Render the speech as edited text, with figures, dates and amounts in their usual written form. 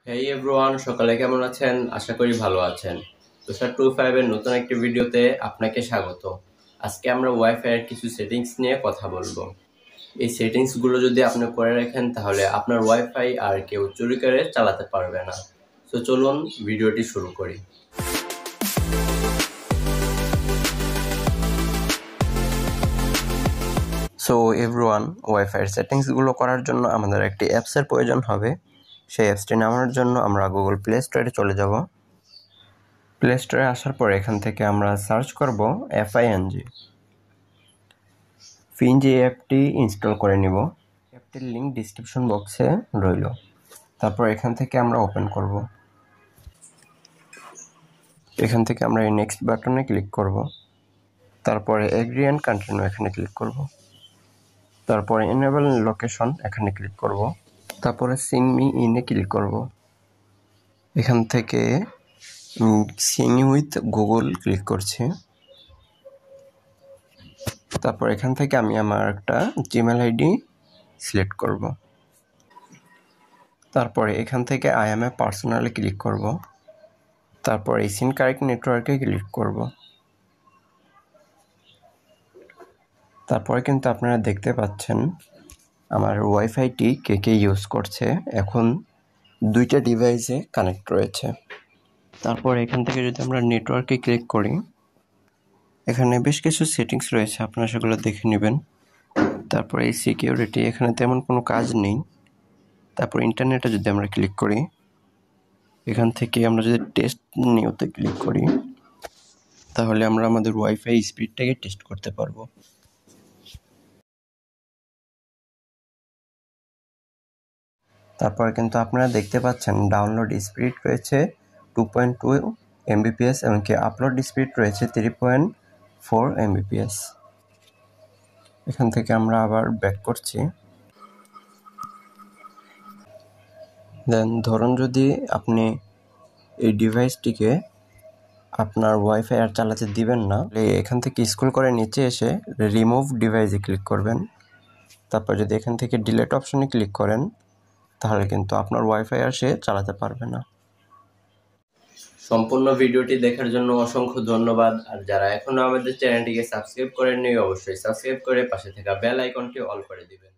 হেই everyone, সকালে কেমন আছেন? আশা করি ভালো আছেন। তোষার 25 এর নতুন একটি ভিডিওতে আপনাকে স্বাগত। আজকে আমরা ওয়াইফাই এর কিছু সেটিংস নিয়ে কথা বলবো। এই সেটিংস গুলো যদি আপনি করে রাখেন তাহলে আপনার ওয়াইফাই আর কেউ চুরি করে চালাতে পারবে না। তো চলুন ভিডিওটি শুরু করি। সো এভরিওয়ান, ওয়াইফাই এর সেটিংস গুলো করার জন্য আমাদের একটি অ্যাপস এর প্রয়োজন হবে। সেই অ্যাপসটি নামানোর জন্য আমরা গুগল প্লে স্টোরে চলে যাব। প্লে স্টোরে আসার পর এখান থেকে আমরা সার্চ করব FING। ফিঞ্জ এই অ্যাপটি ইনস্টল করে নিব। অ্যাপটির লিঙ্ক ডিসক্রিপশন বক্সে রইল। তারপর এখান থেকে আমরা ওপেন করব। এখান থেকে আমরা এই নেক্সট বাটনে ক্লিক করব। তারপরে এগ্রি অ্যান্ড কন্টিনিউ এখানে ক্লিক করব। তারপরে এনেবল লোকেশন এখানে ক্লিক করব। তারপরে সিং মি ইনে ক্লিক করব। এখান থেকে সিং উইথ গুগল ক্লিক করছি। তারপর এখান থেকে আমি আমার একটা জিমেল আইডি সিলেক্ট করব। তারপরে এখান থেকে I M A personally click করব। তারপর এই সিম কারেক্ট নেটওয়ার্কে ক্লিক করব। তারপরে কিন্তু আপনারা দেখতে পাচ্ছেন আমার ওয়াইফাইটি কে কে ইউজ করছে। এখন দুইটা ডিভাইসে কানেক্ট রয়েছে। তারপর এখান থেকে যদি আমরা নেটওয়ার্কে ক্লিক করি, এখানে বেশ কিছু সেটিংস রয়েছে, আপনারা সেগুলো দেখে নেবেন। তারপর এই সিকিউরিটি, এখানে তেমন কোনো কাজ নেই। তারপর ইন্টারনেটে যদি আমরা ক্লিক করি, এখান থেকে আমরা যদি টেস্ট নিউতে ক্লিক করি তাহলে আমরা আমাদের ওয়াইফাই স্পিডটাকে টেস্ট করতে পারবো। তারপরে কিন্তু আপনারা দেখতে পাচ্ছেন ডাউনলোড স্পিড রয়েছে 2.2 Mbps এবং কি আপলোড স্পিড রয়েছে 3.4 Mbps। এখান থেকে আমরা আবার ব্যাক করছি। দেন ধরুন যদি আপনি এই ডিভাইসটিকে আপনার ওয়াইফাই আর চালাতে দিবেন না, এখান থেকে স্ক্রল করে নিচে এসে রিমুভ ডিভাইসে ক্লিক করবেন। তারপর যদি এখান থেকে ডিলিট অপশনে ক্লিক করেন তাহলে কিন্তু আপনার ওয়াইফাই আর সে চালাতে পারবে না। সম্পূর্ণ ভিডিওটি দেখার জন্য অসংখ্য ধন্যবাদ। আর যারা এখনো আমাদের চ্যানেলটিকে সাবস্ক্রাইব করেননি, অবশ্যই সাবস্ক্রাইব করে পাশে থাকা বেল আইকনটি অল করে দিবেন।